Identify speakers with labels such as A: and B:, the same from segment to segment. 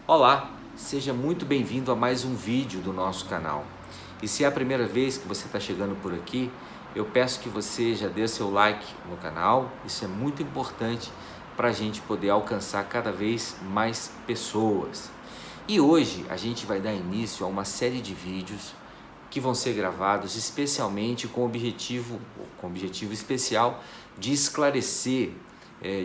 A: Olá, seja muito bem-vindo a mais um vídeo do nosso canal. E se é a primeira vez que você está chegando por aqui, eu peço que você já dê seu like no canal. Isso é muito importante para a gente poder alcançar cada vez mais pessoas. E hoje a gente vai dar início a uma série de vídeos que vão ser gravados especialmente com o objetivo especial de esclarecer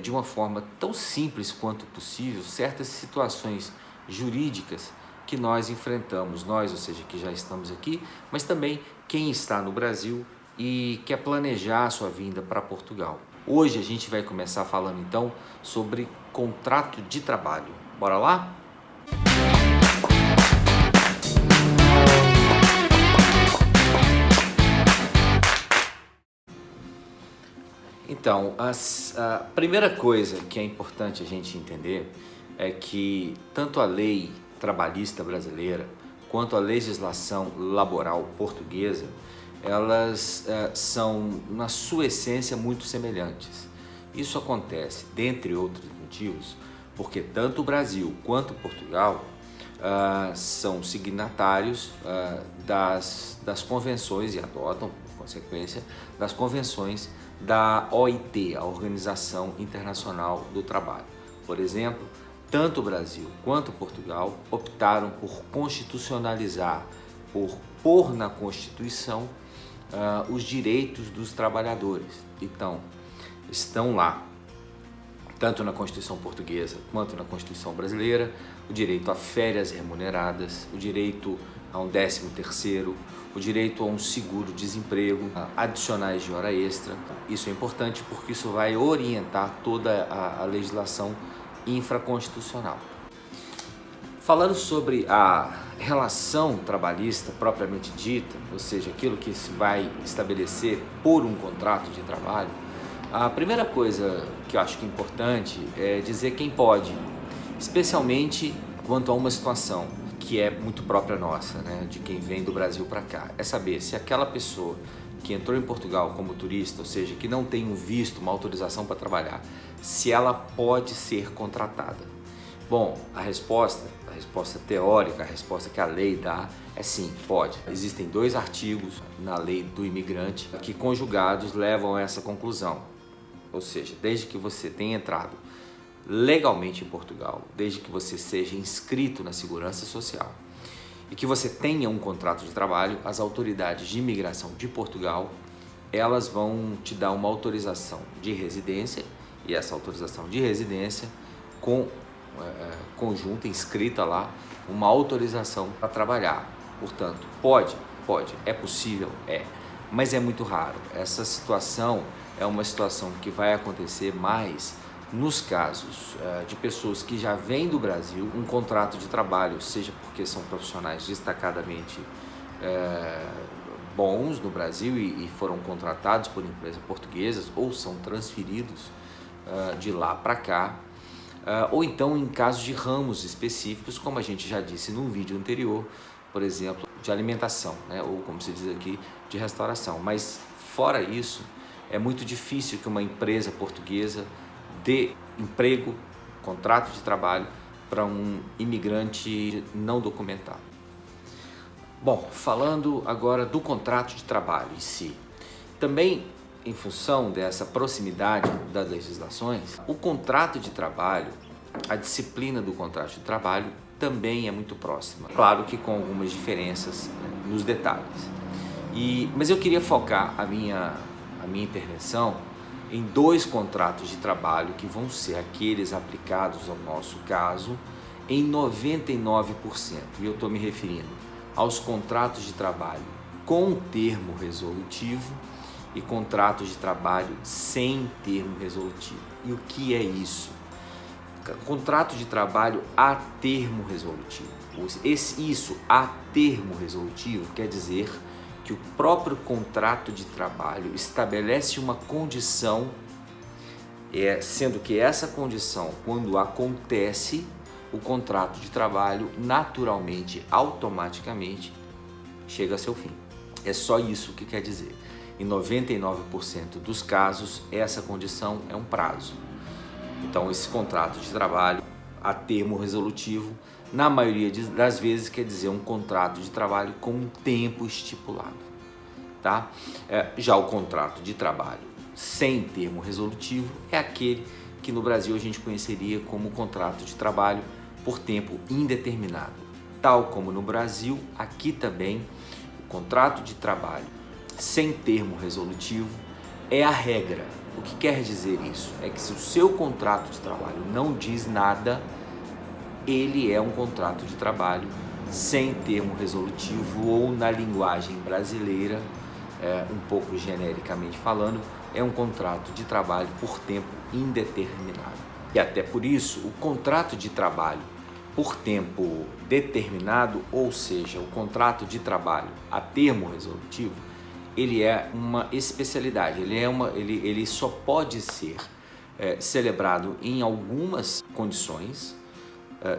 A: de uma forma tão simples quanto possível certas situações jurídicas que nós enfrentamos, nós, ou seja, que já estamos aqui, mas também quem está no Brasil e quer planejar a sua vinda para Portugal. Hoje a gente vai começar falando então sobre contrato de trabalho. Bora lá? Então, a primeira coisa que é importante a gente entender é que tanto a lei trabalhista brasileira quanto a legislação laboral portuguesa, elas são, na sua essência, muito semelhantes. Isso acontece, dentre outros motivos, porque tanto o Brasil quanto Portugal são signatários das convenções e adotam, por consequência, das convenções da OIT, a Organização Internacional do Trabalho. Por exemplo, tanto o Brasil quanto Portugal optaram por constitucionalizar, por pôr na Constituição os direitos dos trabalhadores. Então, estão lá, tanto na Constituição portuguesa quanto na Constituição brasileira, o direito a férias remuneradas, o direito a um 13º, o direito a um seguro-desemprego, adicionais de hora extra. Isso é importante porque isso vai orientar toda a legislação infraconstitucional. Falando sobre a relação trabalhista propriamente dita, ou seja, aquilo que se vai estabelecer por um contrato de trabalho, a primeira coisa que eu acho que é importante é dizer quem pode, especialmente quanto a uma situação que é muito própria nossa, né, de quem vem do Brasil para cá, é saber se aquela pessoa que entrou em Portugal como turista, ou seja, que não tem um visto, uma autorização para trabalhar, se ela pode ser contratada. Bom, a resposta teórica, a resposta que a lei dá é sim, pode. Existem 2 artigos na lei do imigrante que conjugados levam a essa conclusão. Ou seja, desde que você tenha entrado legalmente em Portugal, desde que você seja inscrito na Segurança Social e que você tenha um contrato de trabalho, as autoridades de imigração de Portugal, elas vão te dar uma autorização de residência, e essa autorização de residência conjunta, inscrita lá, uma autorização para trabalhar. Portanto, pode, é possível, mas é muito raro. Essa situação é uma situação que vai acontecer mais nos casos de pessoas que já vêm do Brasil, um contrato de trabalho, seja porque são profissionais destacadamente bons no Brasil e foram contratados por empresas portuguesas ou são transferidos de lá para cá, ou então em casos de ramos específicos, como a gente já disse num vídeo anterior, por exemplo, de alimentação, né? Ou como se diz aqui, de restauração. Mas fora isso, é muito difícil que uma empresa portuguesa dê emprego, contrato de trabalho para um imigrante não documentado. Bom, falando agora do contrato de trabalho em si, também em função dessa proximidade das legislações, o contrato de trabalho, a disciplina do contrato de trabalho também é muito próxima, claro que com algumas diferenças nos detalhes. Mas eu queria focar a minha intervenção em 2 contratos de trabalho que vão ser aqueles aplicados ao nosso caso em 99%. E eu estou me referindo aos contratos de trabalho com termo resolutivo e contratos de trabalho sem termo resolutivo. E o que é isso? Contrato de trabalho a termo resolutivo. Isso a termo resolutivo quer dizer que o próprio contrato de trabalho estabelece uma condição, sendo que essa condição, quando acontece, o contrato de trabalho naturalmente, automaticamente, chega a seu fim. É só isso que quer dizer. Em 99% dos casos, essa condição é um prazo. Então, esse contrato de trabalho a termo resolutivo, na maioria das vezes quer dizer um contrato de trabalho com um tempo estipulado, tá? Já o contrato de trabalho sem termo resolutivo é aquele que no Brasil a gente conheceria como contrato de trabalho por tempo indeterminado. Tal como no Brasil, aqui também o contrato de trabalho sem termo resolutivo é a regra. O que quer dizer isso? É que se o seu contrato de trabalho não diz nada, ele é um contrato de trabalho sem termo resolutivo, ou na linguagem brasileira, um pouco genericamente falando, é um contrato de trabalho por tempo indeterminado. E até por isso, o contrato de trabalho por tempo determinado, ou seja, o contrato de trabalho a termo resolutivo, ele é uma especialidade, ele só pode ser celebrado em algumas condições,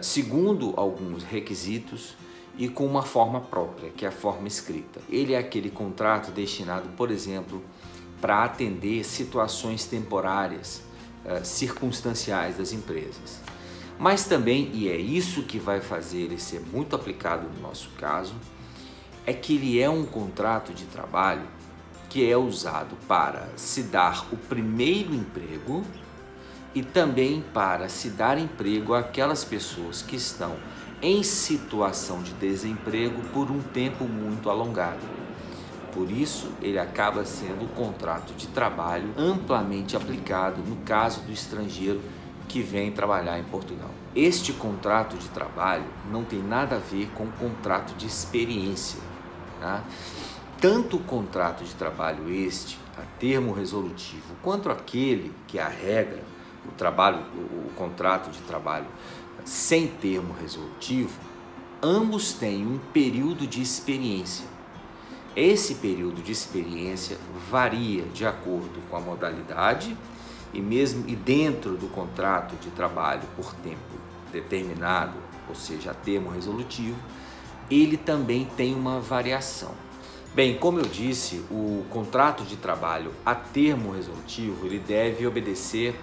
A: segundo alguns requisitos e com uma forma própria, que é a forma escrita. Ele é aquele contrato destinado, por exemplo, para atender situações temporárias, circunstanciais das empresas. Mas também, e é isso que vai fazer ele ser muito aplicado no nosso caso, é que ele é um contrato de trabalho que é usado para se dar o primeiro emprego e também para se dar emprego àquelas pessoas que estão em situação de desemprego por um tempo muito alongado. Por isso, ele acaba sendo o contrato de trabalho amplamente aplicado no caso do estrangeiro que vem trabalhar em Portugal. Este contrato de trabalho não tem nada a ver com o contrato de experiência, tá? Tanto o contrato de trabalho a termo resolutivo, quanto aquele que é a regra, o contrato de trabalho sem termo resolutivo, ambos têm um período de experiência. Esse período de experiência varia de acordo com a modalidade e dentro do contrato de trabalho por tempo determinado, ou seja, a termo resolutivo, ele também tem uma variação. Bem, como eu disse, o contrato de trabalho a termo resolutivo, ele deve obedecer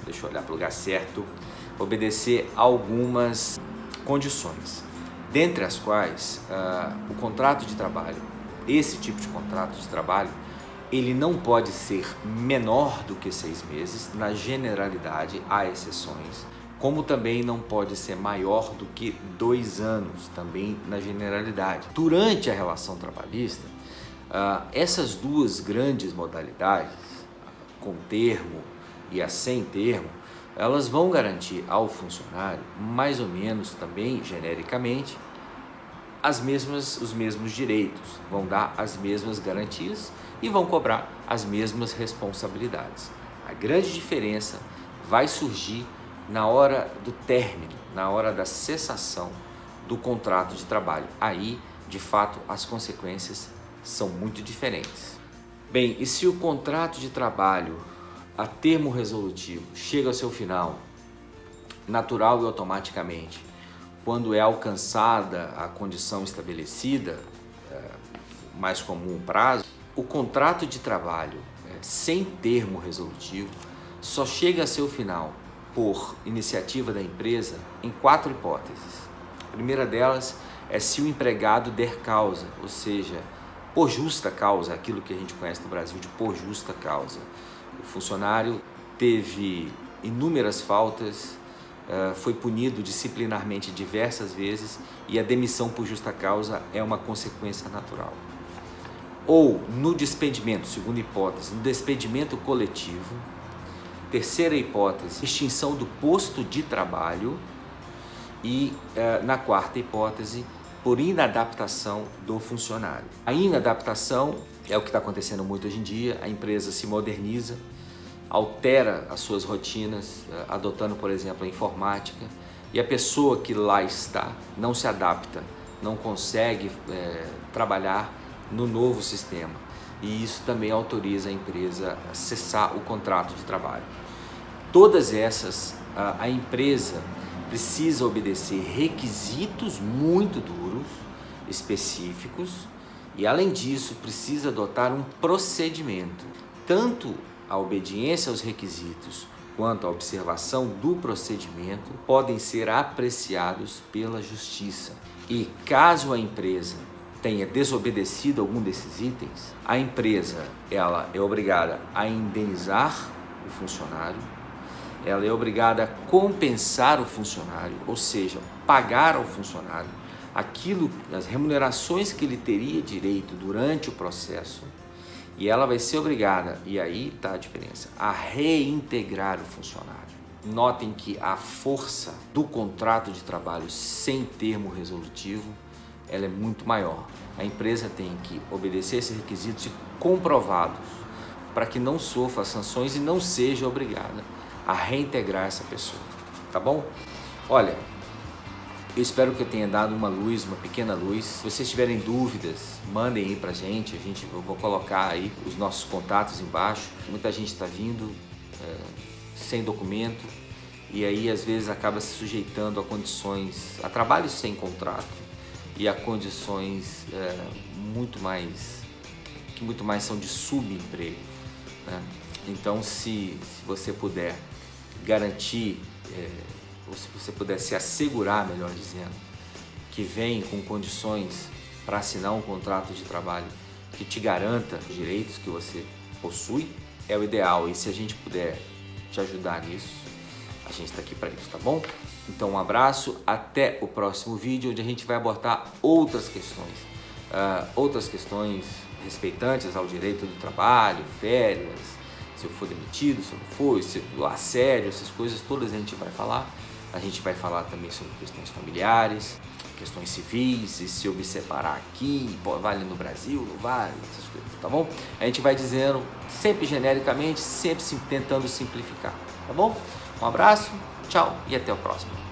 A: deixa eu olhar para o lugar certo, obedecer algumas condições, dentre as quais o contrato de trabalho, esse tipo de contrato de trabalho, ele não pode ser menor do que 6 meses, na generalidade há exceções, como também não pode ser maior do que 2 anos, também na generalidade. Durante a relação trabalhista, essas duas grandes modalidades, com termo e a sem termo, elas vão garantir ao funcionário, mais ou menos também genericamente, os mesmos direitos, vão dar as mesmas garantias e vão cobrar as mesmas responsabilidades. A grande diferença vai surgir na hora do término, na hora da cessação do contrato de trabalho. Aí, de fato, as consequências são muito diferentes. Bem, e se o contrato de trabalho a termo resolutivo chega ao seu final, natural e automaticamente, quando é alcançada a condição estabelecida, mais comum o prazo, o contrato de trabalho sem termo resolutivo só chega a seu final por iniciativa da empresa em 4 hipóteses. A primeira delas é se o empregado der causa, ou seja, por justa causa, aquilo que a gente conhece no Brasil de por justa causa. O funcionário teve inúmeras faltas, foi punido disciplinarmente diversas vezes e a demissão por justa causa é uma consequência natural. Ou no despedimento, segunda hipótese, no despedimento coletivo. Terceira hipótese, extinção do posto de trabalho. E na quarta hipótese, por inadaptação do funcionário. A inadaptação é o que está acontecendo muito hoje em dia, a empresa se moderniza, altera as suas rotinas, adotando, por exemplo, a informática, e a pessoa que lá está não se adapta, não consegue trabalhar no novo sistema. E isso também autoriza a empresa a cessar o contrato de trabalho. Todas essas, a empresa precisa obedecer requisitos muito duros, específicos, e além disso precisa adotar um procedimento. Tanto a obediência aos requisitos quanto à observação do procedimento podem ser apreciados pela Justiça. E caso a empresa tenha desobedecido algum desses itens, a empresa ela é obrigada a indenizar o funcionário, ela é obrigada a compensar o funcionário, ou seja, pagar ao funcionário aquilo, as remunerações que ele teria direito durante o processo, e ela vai ser obrigada, e aí está a diferença, a reintegrar o funcionário. Notem que a força do contrato de trabalho sem termo resolutivo, ela é muito maior. A empresa tem que obedecer esses requisitos e comprovados para que não sofra sanções e não seja obrigada a reintegrar essa pessoa, tá bom? Olha, eu espero que eu tenha dado uma luz, uma pequena luz. Se vocês tiverem dúvidas, mandem aí pra gente, eu vou colocar aí os nossos contatos embaixo. Muita gente está vindo sem documento e aí às vezes acaba se sujeitando a condições, a trabalhos sem contrato e a condições que muito mais são de subemprego, né? Então, se você puder garantir, ou se você puder se assegurar, melhor dizendo, que vem com condições para assinar um contrato de trabalho que te garanta os direitos que você possui, é o ideal. E se a gente puder te ajudar nisso, a gente está aqui para isso, tá bom? Então, um abraço, até o próximo vídeo, onde a gente vai abordar outras questões respeitantes ao direito do trabalho, férias, se eu for demitido, se eu não for, se assédio, essas coisas todas a gente vai falar. A gente vai falar também sobre questões familiares, questões civis, e se eu me separar aqui, vale no Brasil, não vale, essas coisas, tá bom? A gente vai dizendo sempre genericamente, sempre tentando simplificar, tá bom? Um abraço, tchau e até o próximo.